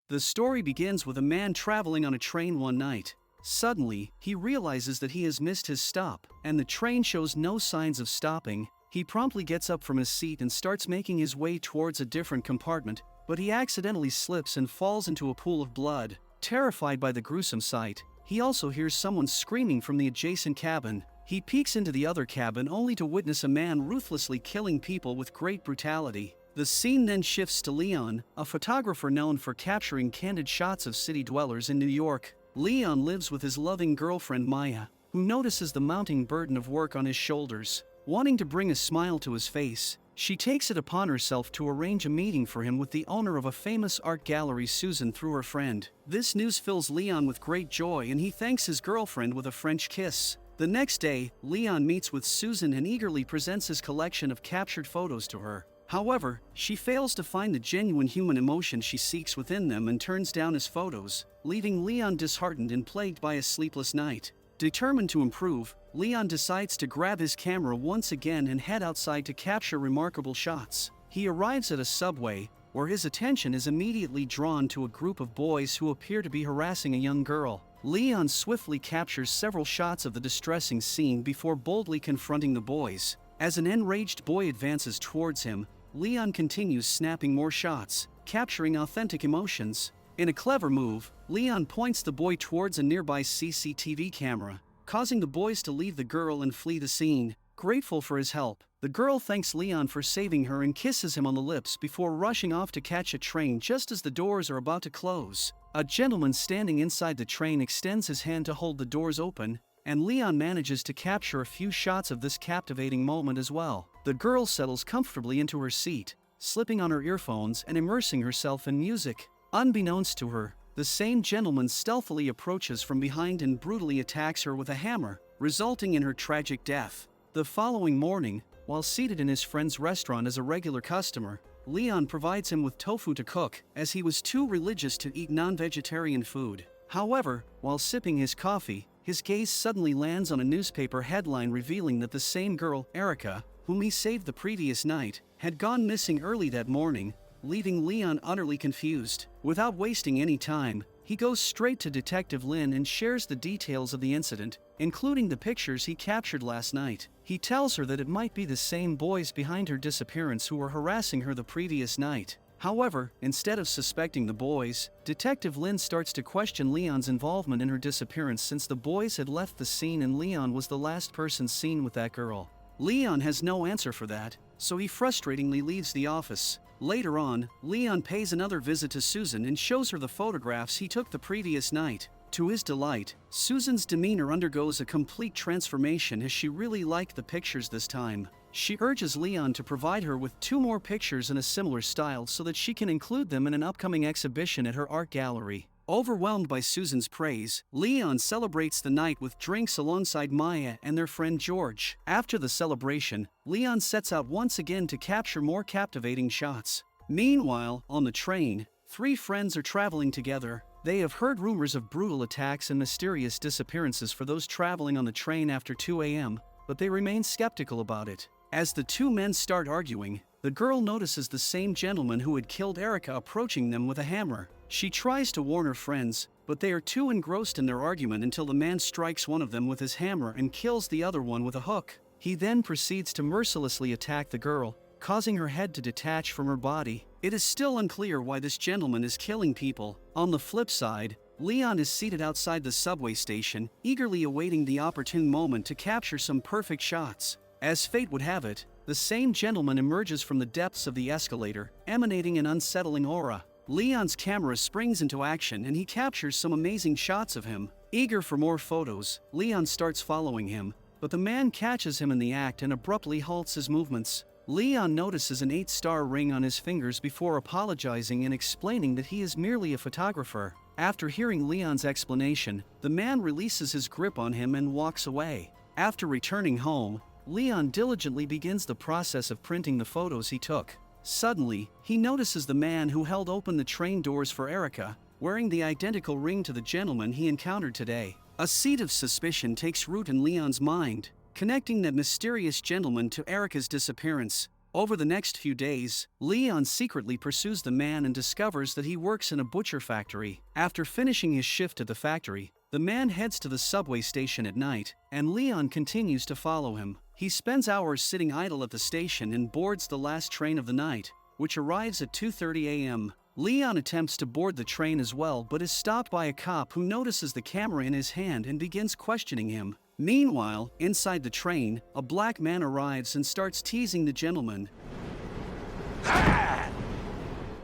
The story begins with a man traveling on a train one night. Suddenly, he realizes that he has missed his stop, and the train shows no signs of stopping. He promptly gets up from his seat and starts making his way towards a different compartment, but he accidentally slips and falls into a pool of blood. Terrified by the gruesome sight, he also hears someone screaming from the adjacent cabin. He peeks into the other cabin only to witness a man ruthlessly killing people with great brutality. The scene then shifts to Leon, a photographer known for capturing candid shots of city dwellers in New York. Leon lives with his loving girlfriend Maya, who notices the mounting burden of work on his shoulders. Wanting to bring a smile to his face, she takes it upon herself to arrange a meeting for him with the owner of a famous art gallery, Susan, through her friend. This news fills Leon with great joy and he thanks his girlfriend with a French kiss. The next day, Leon meets with Susan and eagerly presents his collection of captured photos to her. However, she fails to find the genuine human emotion she seeks within them and turns down his photos, leaving Leon disheartened and plagued by a sleepless night. Determined to improve, Leon decides to grab his camera once again and head outside to capture remarkable shots. He arrives at a subway, where his attention is immediately drawn to a group of boys who appear to be harassing a young girl. Leon swiftly captures several shots of the distressing scene before boldly confronting the boys. As an enraged boy advances towards him, Leon continues snapping more shots, capturing authentic emotions. In a clever move, Leon points the boy towards a nearby CCTV camera, causing the boys to leave the girl and flee the scene. Grateful for his help, the girl thanks Leon for saving her and kisses him on the lips before rushing off to catch a train just as the doors are about to close. A gentleman standing inside the train extends his hand to hold the doors open, and Leon manages to capture a few shots of this captivating moment as well. The girl settles comfortably into her seat, slipping on her earphones and immersing herself in music. Unbeknownst to her, the same gentleman stealthily approaches from behind and brutally attacks her with a hammer, resulting in her tragic death. The following morning, while seated in his friend's restaurant as a regular customer, Leon provides him with tofu to cook, as he was too religious to eat non-vegetarian food. However, while sipping his coffee, his gaze suddenly lands on a newspaper headline revealing that the same girl, Erica, whom he saved the previous night, had gone missing early that morning, leaving Leon utterly confused. Without wasting any time, he goes straight to Detective Lynn and shares the details of the incident, including the pictures he captured last night. He tells her that it might be the same boys behind her disappearance who were harassing her the previous night. However, instead of suspecting the boys, Detective Lynn starts to question Leon's involvement in her disappearance since the boys had left the scene and Leon was the last person seen with that girl. Leon has no answer for that, so he frustratingly leaves the office. Later on, Leon pays another visit to Susan and shows her the photographs he took the previous night. To his delight, Susan's demeanor undergoes a complete transformation as she really liked the pictures this time. She urges Leon to provide her with 2 more pictures in a similar style so that she can include them in an upcoming exhibition at her art gallery. Overwhelmed by Susan's praise, Leon celebrates the night with drinks alongside Maya and their friend George. After the celebration, Leon sets out once again to capture more captivating shots. Meanwhile, on the train, 3 friends are traveling together. They have heard rumors of brutal attacks and mysterious disappearances for those traveling on the train after 2 a.m., but they remain skeptical about it. As the 2 men start arguing, the girl notices the same gentleman who had killed Erica approaching them with a hammer. She tries to warn her friends, but they are too engrossed in their argument until the man strikes one of them with his hammer and kills the other one with a hook. He then proceeds to mercilessly attack the girl, causing her head to detach from her body. It is still unclear why this gentleman is killing people. On the flip side, Leon is seated outside the subway station, eagerly awaiting the opportune moment to capture some perfect shots. As fate would have it, the same gentleman emerges from the depths of the escalator, emanating an unsettling aura. Leon's camera springs into action and he captures some amazing shots of him. Eager for more photos, Leon starts following him, but the man catches him in the act and abruptly halts his movements. Leon notices an 8-star ring on his fingers before apologizing and explaining that he is merely a photographer. After hearing Leon's explanation, the man releases his grip on him and walks away. After returning home, Leon diligently begins the process of printing the photos he took. Suddenly, he notices the man who held open the train doors for Erica, wearing the identical ring to the gentleman he encountered today. A seed of suspicion takes root in Leon's mind, connecting that mysterious gentleman to Erica's disappearance. Over the next few days, Leon secretly pursues the man and discovers that he works in a butcher factory. After finishing his shift at the factory, the man heads to the subway station at night, and Leon continues to follow him. He spends hours sitting idle at the station and boards the last train of the night, which arrives at 2:30 a.m. Leon attempts to board the train as well but is stopped by a cop who notices the camera in his hand and begins questioning him. Meanwhile, inside the train, a black man arrives and starts teasing the gentleman.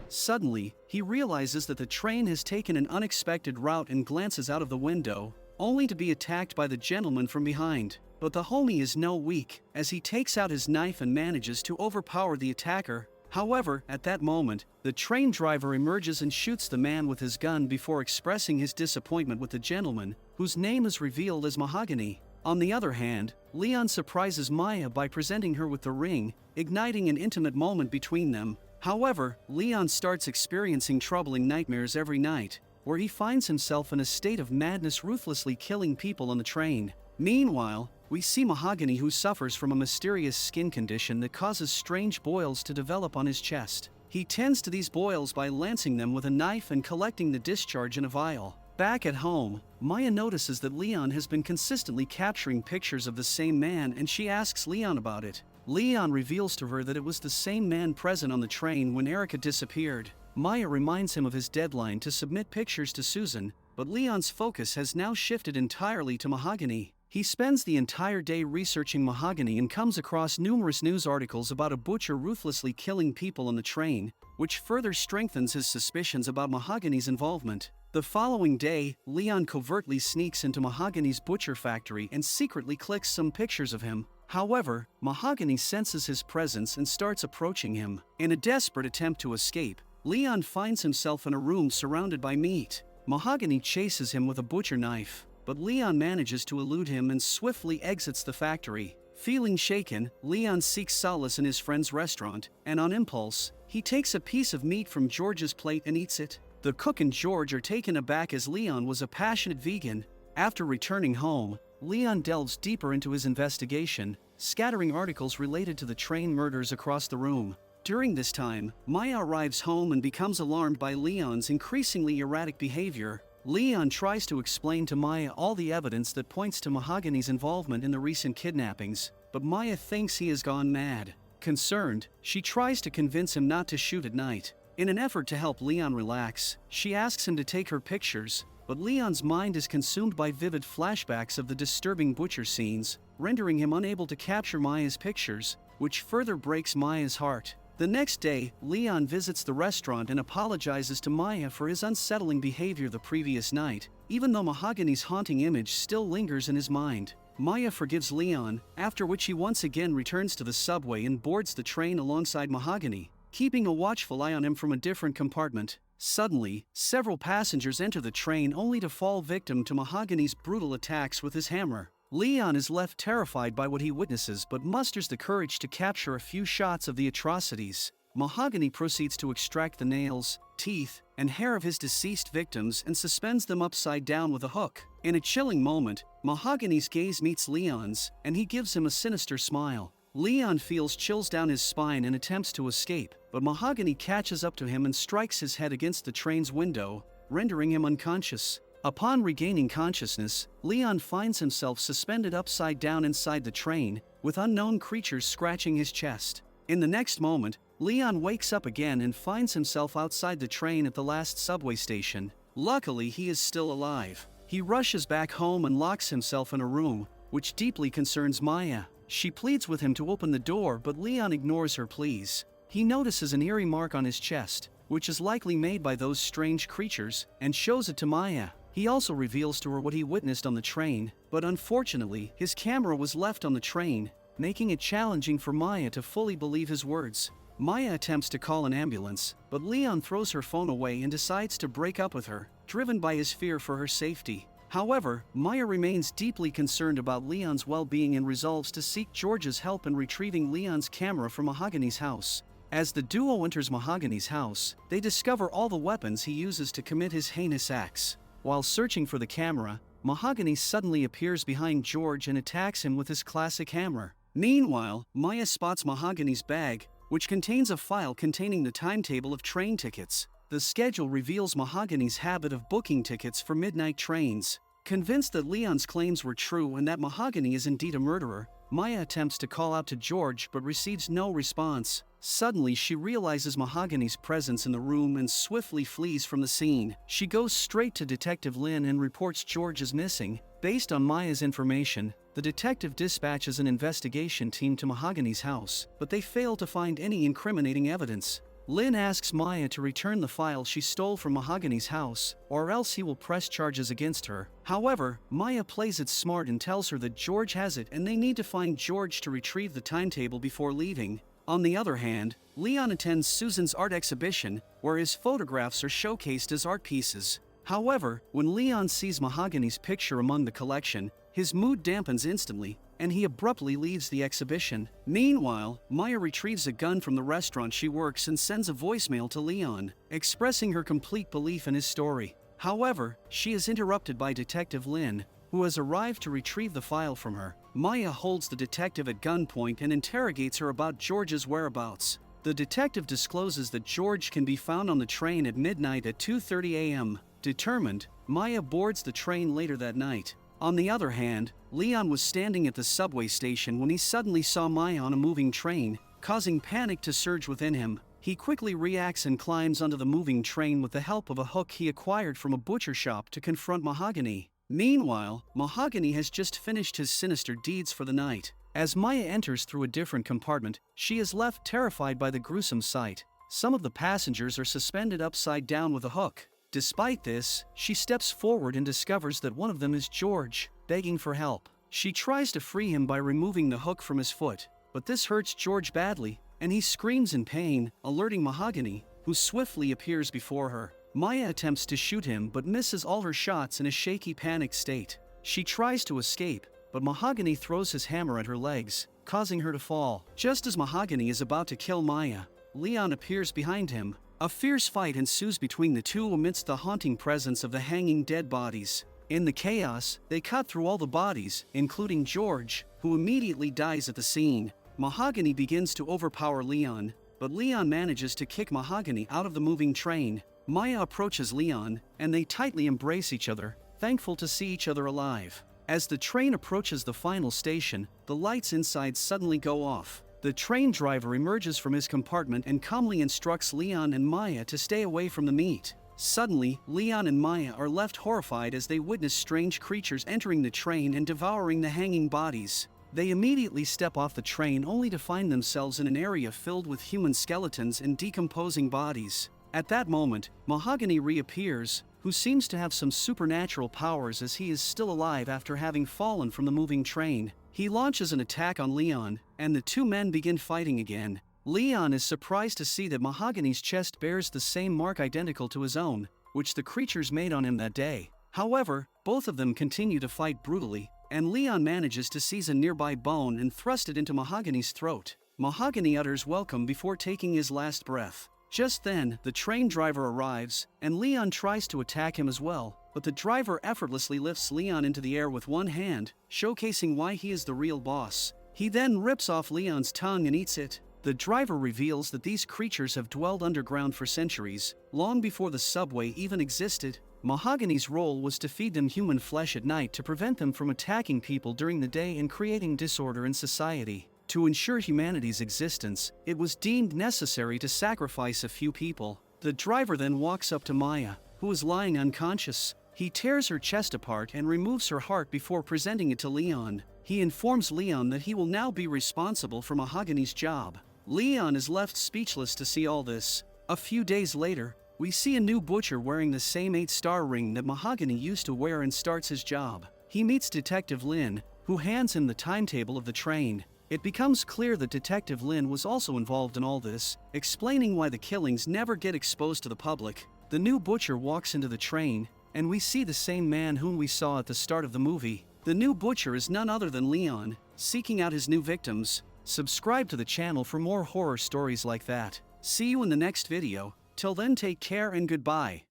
Suddenly, he realizes that the train has taken an unexpected route and glances out of the window, only to be attacked by the gentleman from behind. But the homie is no weak, as he takes out his knife and manages to overpower the attacker. However, at that moment, the train driver emerges and shoots the man with his gun before expressing his disappointment with the gentleman, whose name is revealed as Mahogany. On the other hand, Leon surprises Maya by presenting her with the ring, igniting an intimate moment between them. However, Leon starts experiencing troubling nightmares every night, where he finds himself in a state of madness ruthlessly killing people on the train. Meanwhile, we see Mahogany, who suffers from a mysterious skin condition that causes strange boils to develop on his chest. He tends to these boils by lancing them with a knife and collecting the discharge in a vial. Back at home, Maya notices that Leon has been consistently capturing pictures of the same man and she asks Leon about it. Leon reveals to her that it was the same man present on the train when Erica disappeared. Maya reminds him of his deadline to submit pictures to Susan, but Leon's focus has now shifted entirely to Mahogany. He spends the entire day researching Mahogany and comes across numerous news articles about a butcher ruthlessly killing people on the train, which further strengthens his suspicions about Mahogany's involvement. The following day, Leon covertly sneaks into Mahogany's butcher factory and secretly clicks some pictures of him. However, Mahogany senses his presence and starts approaching him. In a desperate attempt to escape, Leon finds himself in a room surrounded by meat. Mahogany chases him with a butcher knife, but Leon manages to elude him and swiftly exits the factory. Feeling shaken, Leon seeks solace in his friend's restaurant, and on impulse, he takes a piece of meat from George's plate and eats it. The cook and George are taken aback as Leon was a passionate vegan. After returning home, Leon delves deeper into his investigation, scattering articles related to the train murders across the room. During this time, Maya arrives home and becomes alarmed by Leon's increasingly erratic behavior. Leon tries to explain to Maya all the evidence that points to Mahogany's involvement in the recent kidnappings, but Maya thinks he has gone mad. Concerned, she tries to convince him not to shoot at night. In an effort to help Leon relax, she asks him to take her pictures, but Leon's mind is consumed by vivid flashbacks of the disturbing butcher scenes, rendering him unable to capture Maya's pictures, which further breaks Maya's heart. The next day, Leon visits the restaurant and apologizes to Maya for his unsettling behavior the previous night, even though Mahogany's haunting image still lingers in his mind. Maya forgives Leon, after which he once again returns to the subway and boards the train alongside Mahogany, keeping a watchful eye on him from a different compartment. Suddenly, several passengers enter the train only to fall victim to Mahogany's brutal attacks with his hammer. Leon is left terrified by what he witnesses but musters the courage to capture a few shots of the atrocities. Mahogany proceeds to extract the nails, teeth, and hair of his deceased victims and suspends them upside down with a hook. In a chilling moment, Mahogany's gaze meets Leon's, and he gives him a sinister smile. Leon feels chills down his spine and attempts to escape, but Mahogany catches up to him and strikes his head against the train's window, rendering him unconscious. Upon regaining consciousness, Leon finds himself suspended upside down inside the train, with unknown creatures scratching his chest. In the next moment, Leon wakes up again and finds himself outside the train at the last subway station. Luckily, he is still alive. He rushes back home and locks himself in a room, which deeply concerns Maya. She pleads with him to open the door, but Leon ignores her pleas. He notices an eerie mark on his chest, which is likely made by those strange creatures, and shows it to Maya. He also reveals to her what he witnessed on the train, but unfortunately, his camera was left on the train, making it challenging for Maya to fully believe his words. Maya attempts to call an ambulance, but Leon throws her phone away and decides to break up with her, driven by his fear for her safety. However, Maya remains deeply concerned about Leon's well-being and resolves to seek George's help in retrieving Leon's camera from Mahogany's house. As the duo enters Mahogany's house, they discover all the weapons he uses to commit his heinous acts. While searching for the camera, Mahogany suddenly appears behind George and attacks him with his classic hammer. Meanwhile, Maya spots Mahogany's bag, which contains a file containing the timetable of train tickets. The schedule reveals Mahogany's habit of booking tickets for midnight trains. Convinced that Leon's claims were true and that Mahogany is indeed a murderer, Maya attempts to call out to George but receives no response. Suddenly, she realizes Mahogany's presence in the room and swiftly flees from the scene. She goes straight to Detective Lin and reports George is missing. Based on Maya's information, the detective dispatches an investigation team to Mahogany's house, but they fail to find any incriminating evidence. Lin asks Maya to return the file she stole from Mahogany's house, or else he will press charges against her. However, Maya plays it smart and tells her that George has it and they need to find George to retrieve the timetable before leaving. On the other hand, Leon attends Susan's art exhibition, where his photographs are showcased as art pieces. However, when Leon sees Mahogany's picture among the collection, his mood dampens instantly, and he abruptly leaves the exhibition. Meanwhile, Maya retrieves a gun from the restaurant she works and sends a voicemail to Leon, expressing her complete belief in his story. However, she is interrupted by Detective Lin, who has arrived to retrieve the file from her. Maya holds the detective at gunpoint and interrogates her about George's whereabouts. The detective discloses that George can be found on the train at midnight at 2:30 a.m. Determined, Maya boards the train later that night. On the other hand, Leon was standing at the subway station when he suddenly saw Maya on a moving train, causing panic to surge within him. He quickly reacts and climbs onto the moving train with the help of a hook he acquired from a butcher shop to confront Mahogany. Meanwhile, Mahogany has just finished his sinister deeds for the night. As Maya enters through a different compartment, she is left terrified by the gruesome sight. Some of the passengers are suspended upside down with a hook. Despite this, she steps forward and discovers that one of them is George, begging for help. She tries to free him by removing the hook from his foot, but this hurts George badly, and he screams in pain, alerting Mahogany, who swiftly appears before her. Maya attempts to shoot him but misses all her shots in a shaky, panicked state. She tries to escape, but Mahogany throws his hammer at her legs, causing her to fall. Just as Mahogany is about to kill Maya, Leon appears behind him. A fierce fight ensues between the two amidst the haunting presence of the hanging dead bodies. In the chaos, they cut through all the bodies, including George, who immediately dies at the scene. Mahogany begins to overpower Leon, but Leon manages to kick Mahogany out of the moving train. Maya approaches Leon, and they tightly embrace each other, thankful to see each other alive. As the train approaches the final station, the lights inside suddenly go off. The train driver emerges from his compartment and calmly instructs Leon and Maya to stay away from the meat. Suddenly, Leon and Maya are left horrified as they witness strange creatures entering the train and devouring the hanging bodies. They immediately step off the train only to find themselves in an area filled with human skeletons and decomposing bodies. At that moment, Mahogany reappears, who seems to have some supernatural powers as he is still alive after having fallen from the moving train. He launches an attack on Leon, and the two men begin fighting again. Leon is surprised to see that Mahogany's chest bears the same mark identical to his own, which the creatures made on him that day. However, both of them continue to fight brutally, and Leon manages to seize a nearby bone and thrust it into Mahogany's throat. Mahogany utters welcome before taking his last breath. Just then, the train driver arrives, and Leon tries to attack him as well, but the driver effortlessly lifts Leon into the air with one hand, showcasing why he is the real boss. He then rips off Leon's tongue and eats it. The driver reveals that these creatures have dwelled underground for centuries, long before the subway even existed. Mahogany's role was to feed them human flesh at night to prevent them from attacking people during the day and creating disorder in society. To ensure humanity's existence, it was deemed necessary to sacrifice a few people. The driver then walks up to Maya, who is lying unconscious. He tears her chest apart and removes her heart before presenting it to Leon. He informs Leon that he will now be responsible for Mahogany's job. Leon is left speechless to see all this. A few days later, we see a new butcher wearing the same 8-star ring that Mahogany used to wear and starts his job. He meets Detective Lin, who hands him the timetable of the train. It becomes clear that Detective Lin was also involved in all this, explaining why the killings never get exposed to the public. The new butcher walks into the train, and we see the same man whom we saw at the start of the movie. The new butcher is none other than Leon, seeking out his new victims. Subscribe to the channel for more horror stories like that. See you in the next video. Till then, take care and goodbye.